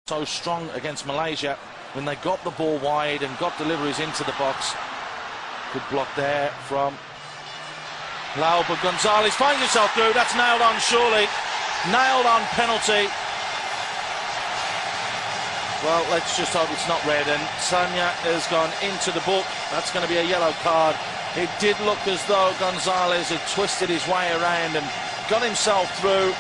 So strong against Malaysia when they got the ball wide and got deliveries into the box. Good block there from Lau, but Gonzalez finds himself through. That's nailed on, surely. Nailed on penalty. Well, let's just hope it's not red, and Sanya has gone into the book. That's going to be a yellow card. It did look as though Gonzalez had twisted his way around and got himself through.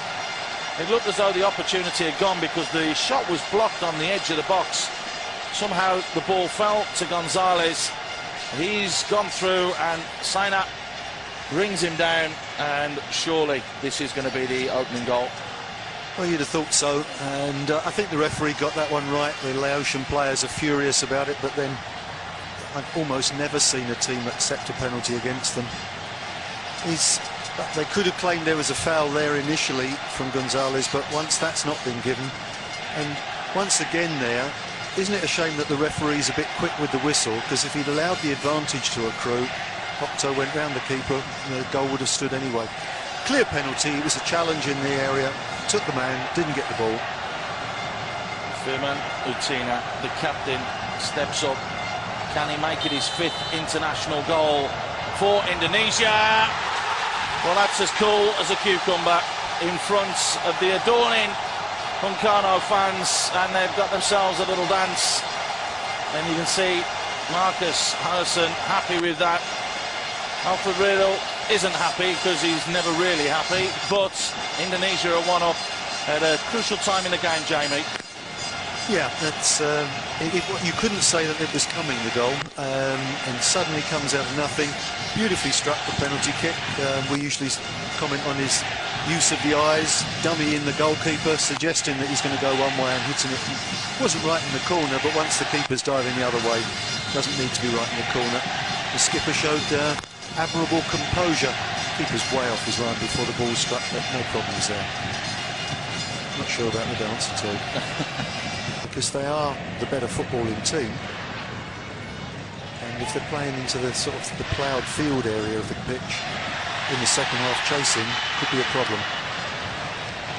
It looked as though the opportunity had gone because the shot was blocked on the edge of the box. Somehow the ball fell to Gonzalez. He's gone through and Saina brings him down, and surely this is going to be the opening goal. Well, you'd have thought so, and I think the referee got that one right. The Laotian players are furious about it, but then I've almost never seen a team accept a penalty against them. They could have claimed there was a foul there initially from Gonzalez, but once that's not been given, and once again there, isn't it a shame that the referee's a bit quick with the whistle? Because if he'd allowed the advantage to accrue, Octo went round the keeper, and the goal would have stood anyway. Clear penalty, it was a challenge in the area, took the man, didn't get the ball. Firman Utina, the captain, steps up. Can he make it his 5th international goal for Indonesia? Well, that's as cool as a cucumber in front of the adorning Hunkano fans, and they've got themselves a little dance. And you can see Marcus Harrison happy with that. Alfred Riedel isn't happy because he's never really happy, but Indonesia are 1-up at a crucial time in the game, Jamie. Yeah, that's you couldn't say that it was coming, the goal, and suddenly comes out of nothing. Beautifully struck the penalty kick. We usually comment on his use of the eyes, dummy in the goalkeeper, suggesting that he's going to go one way and hitting it. Wasn't right in the corner, but once the keeper's diving the other way, doesn't need to be right in the corner. The skipper showed admirable composure. Keeper's way off his line before the ball struck, but no problems there. Not sure about the dance at all. Because they are the better footballing team, and if they're playing into the sort of the ploughed field area of the pitch in the second half, chasing could be a problem.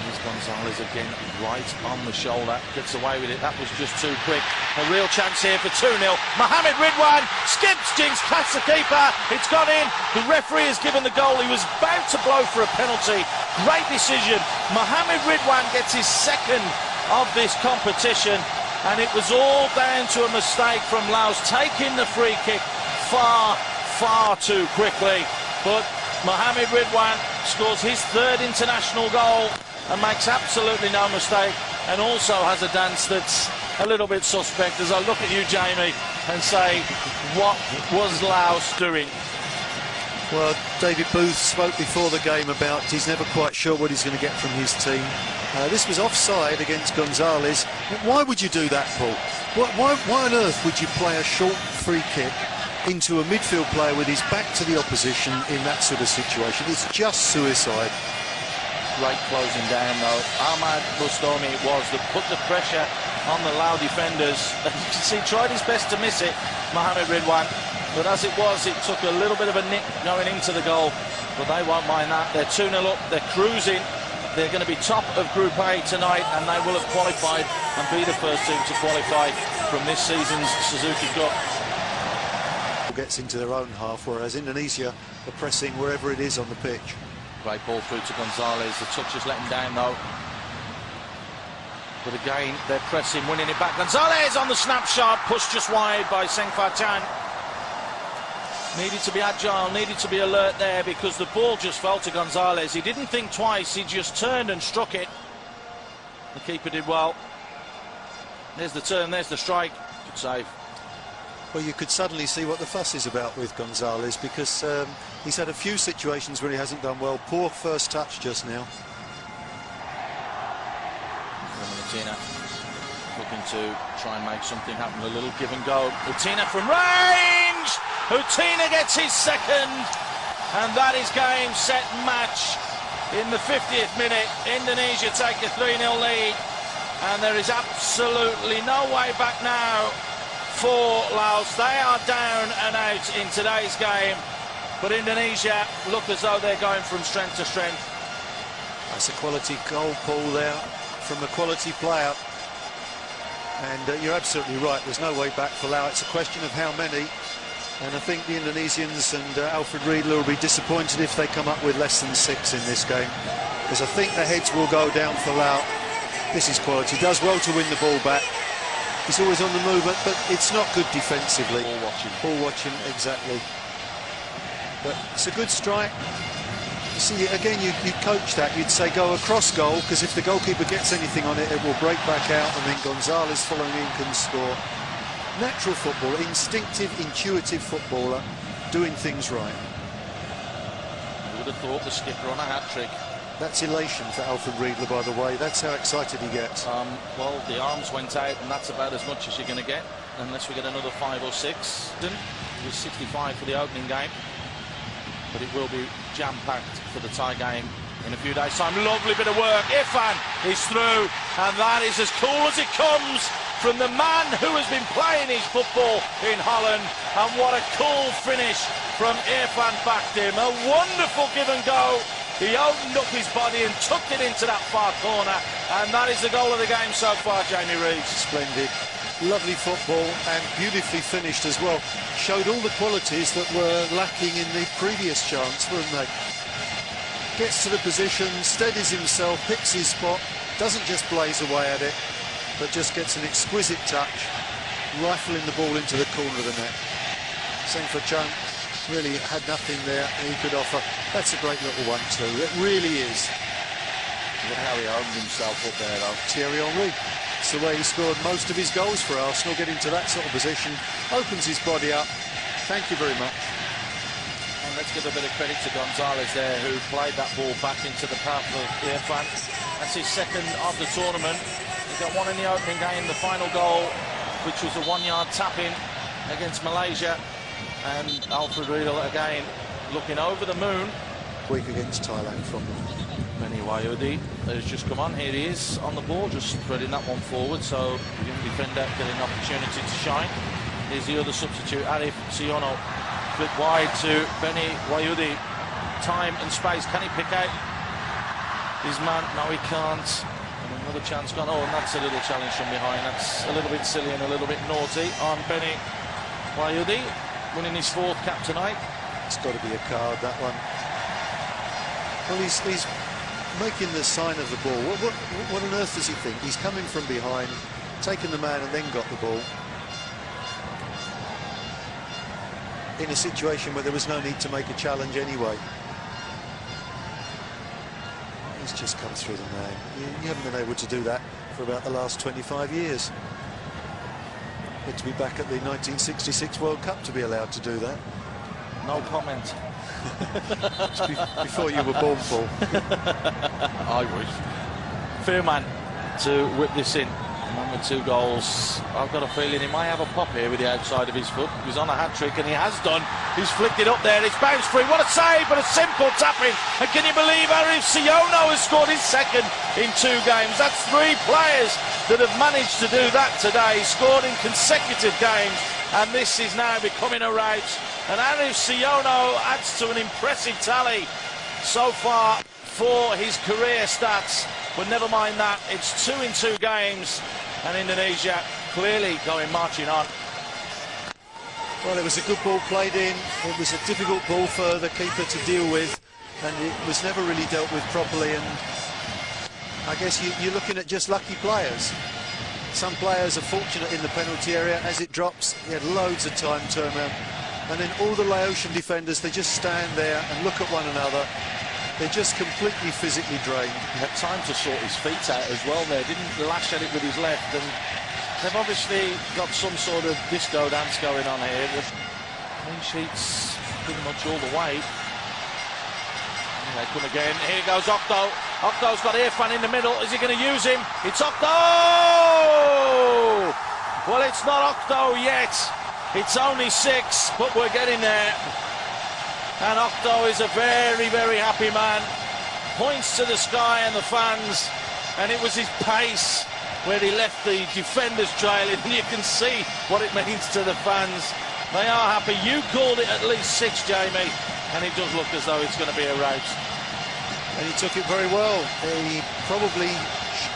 Here's Gonzalez again, right on the shoulder, gets away with it. That was just too quick. A real chance here for 2-0. Mohamed Ridwan skips, jinx past the keeper. It's gone in. The referee has given the goal. He was about to blow for a penalty. Great decision. Mohamed Ridwan gets his 2nd of this competition, and it was all down to a mistake from Laos taking the free kick far too quickly. But Mohamed Ridwan scores his 3rd international goal and makes absolutely no mistake, and also has a dance that's a little bit suspect as I look at you, Jamie, and say, what was Laos doing? Well, David Booth spoke before the game about he's never quite sure what he's going to get from his team. This was offside against Gonzalez. Why would you do that, Paul? Why on earth would you play a short free kick into a midfield player with his back to the opposition in that sort of situation? It's just suicide. Great closing down, though. Ahmad Bustami it was that put the pressure on the Lao defenders. And you can see, tried his best to miss it, Mohamed Ridwan. But as it was, it took a little bit of a nick going into the goal. But they won't mind that. They're 2-0 up. They're cruising. They're going to be top of Group A tonight, and they will have qualified and be the first team to qualify from this season's Suzuki Cup. Gets into their own half, whereas Indonesia are pressing wherever it is on the pitch. Great ball through to Gonzalez. The touch has let him down, though. But again, they're pressing, winning it back. Gonzalez on the snapshot, pushed just wide by Seng Fa Chan. Needed to be agile, needed to be alert there because the ball just fell to Gonzalez. He didn't think twice, he just turned and struck it. The keeper did well. There's the turn, there's the strike. Good save. Well, you could suddenly see what the fuss is about with Gonzalez, because he's had a few situations where he hasn't done well. Poor first touch just now. Utina looking to try and make something happen, a little give and go. Utina from range! Utina gets his 2nd, and that is game, set, match. In the 50th minute, Indonesia take a 3-0 lead, and there is absolutely no way back now for Laos. They are down and out in today's game, but Indonesia look as though they're going from strength to strength. That's a quality goal, Paul, there from a quality player. And you're absolutely right, there's no way back for Lau. It's a question of how many. And I think the Indonesians and Alfred Riedler will be disappointed if they come up with less than 6 in this game, because I think the heads will go down for Lau. This is quality. He does well to win the ball back. He's always on the movement, but it's not good defensively. Ball watching. Ball watching, exactly. But it's a good strike. You see, again, you'd coach that. You'd say go across goal, because if the goalkeeper gets anything on it, it will break back out, and then Gonzalez following in can score. Natural football, instinctive, intuitive footballer, doing things right. You would have thought the skipper on a hat-trick. That's elation for Alfred Riedler, by the way. That's how excited he gets. Well, the arms went out, and that's about as much as you're going to get, unless we get another 5 or 6. It was 65 for the opening game, but it will be jam-packed for the tie game in a few days' time. Lovely bit of work. Irfan is through, and that is as cool as it comes from the man who has been playing his football in Holland. And what a cool finish from Irfan Bakhtim. A wonderful give and go. He opened up his body and tucked it into that far corner, and that is the goal of the game so far, Jamie Reeves. Splendid. Lovely football, and beautifully finished as well. Showed all the qualities that were lacking in the previous chance, weren't they? Gets to the position, steadies himself, picks his spot, doesn't just blaze away at it, but just gets an exquisite touch, rifling the ball into the corner of the net. Same for Chung. Really had nothing there he could offer. That's a great little one too. It really is. Look how he owned himself up there, though. Thierry Henry. It's the way he scored most of his goals for Arsenal. Getting to that sort of position, opens his body up. Thank you very much. And let's give a bit of credit to Gonzalez there, who played that ball back into the path of Irfan. That's his second of the tournament. He got one in the opening game, the final goal, which was a 1-yard tap-in against Malaysia. And Alfred Riedel again looking over the moon. Weak against Thailand from them. Benny Wayudi has just come on. Here he is on the ball, just spreading that one forward, so the young defender getting an opportunity to shine. Here's the other substitute, AFF Siono. Flick wide to Benny Wayudi. Time and space. Can he pick out his man? No, he can't. And another chance gone. Oh, and that's a little challenge from behind. That's a little bit silly and a little bit naughty on Benny Wayudi. Winning his 4th cap tonight. It's got to be a card, that one. Well, he's making the sign of the ball. What on earth does he think? He's coming from behind, taken the man and then got the ball. In a situation where there was no need to make a challenge anyway. He's just come through the man. You haven't been able to do that for about the last 25 years. To be back at the 1966 World Cup to be allowed to do that. No comment. Before you were born, Paul. I wish. Fair man to whip this in. And with 2 goals, I've got a feeling he might have a pop here with the outside of his foot. He was on a hat-trick, and he has done. He's flicked it up there. It's bounced free. What a save, but a simple tap-in. And can you believe AFF Siono has scored his 2nd in 2 games? That's 3 players that have managed to do that today, scored in consecutive games, and this is now becoming a rout. And AFF Siono adds to an impressive tally so far for his career stats. But never mind that, it's 2 in 2 games, and Indonesia clearly going marching on. Well, it was a good ball played in. It was a difficult ball for the keeper to deal with, and it was never really dealt with properly. And I guess you're looking at just lucky players. Some players are fortunate in the penalty area. As it drops, he had loads of time to turn around. And then all the Laotian defenders, they just stand there and look at one another. They're just completely physically drained. He had time to sort his feet out as well there. Didn't lash at it with his left. And they've obviously got some sort of disco dance going on here. With clean sheets pretty much all the way. And they come again. Here goes Octo. Octo's got Irfan in the middle. Is he going to use him? It's Octo! Well, it's not Octo yet. It's only 6, but we're getting there. And Octo is a very, very happy man. Points to the sky and the fans. And it was his pace where he left the defenders trailing. And you can see what it means to the fans. They are happy. You called it at least 6, Jamie. And it does look as though it's going to be a rout. And he took it very well. He probably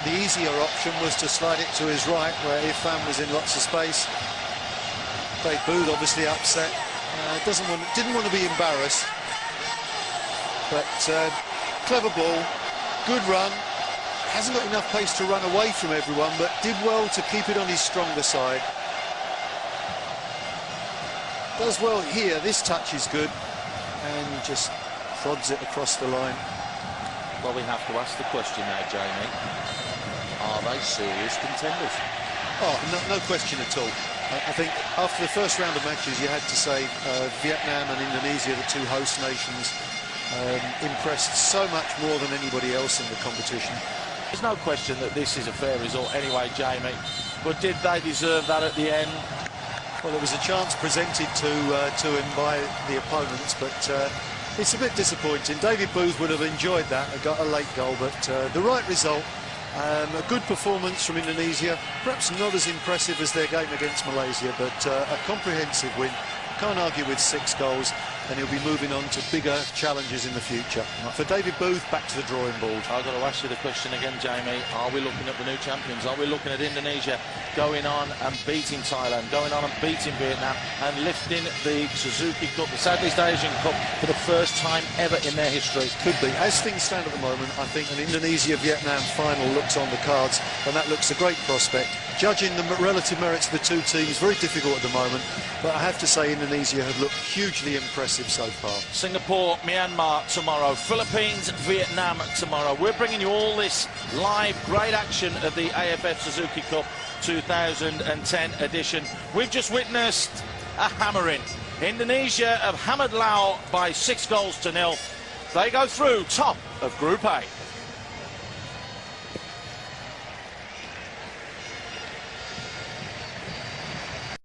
the easier option was to slide it to his right, where Irfan was in lots of space. Dave Booth obviously upset. Didn't want to be embarrassed. But clever ball, good run. Hasn't got enough pace to run away from everyone, but did well to keep it on his stronger side. Does well here. This touch is good, and just prods it across the line. Well, we have to ask the question now, Jamie. Are they serious contenders? Oh, no question at all. I think after the first round of matches, you had to say Vietnam and Indonesia, the two host nations, impressed so much more than anybody else in the competition. There's no question that this is a fair result anyway, Jamie. But did they deserve that at the end? Well, there was a chance presented to him by the opponents, but it's a bit disappointing. David Booth would have enjoyed that, got a late goal, but the right result. A good performance from Indonesia, perhaps not as impressive as their game against Malaysia, but a comprehensive win. Can't argue with 6 goals, and he'll be moving on to bigger challenges in the future. For David Booth, back to the drawing board. I've got to ask you the question again, Jamie. Are we looking at the new champions? Are we looking at Indonesia going on and beating Thailand, going on and beating Vietnam, and lifting the Suzuki Cup, the Southeast Asian Cup, for the first time ever in their history? Could be. As things stand at the moment, I think an Indonesia-Vietnam final looks on the cards, and that looks a great prospect. Judging the relative merits of the two teams, very difficult at the moment, but I have to say Indonesia have looked hugely impressive so far. Singapore, Myanmar tomorrow, Philippines, Vietnam tomorrow. We're bringing you all this live, great action of the AFF Suzuki Cup 2010 edition. We've just witnessed a hammering. Indonesia have hammered Laos by 6 goals to 0. They go through top of Group A.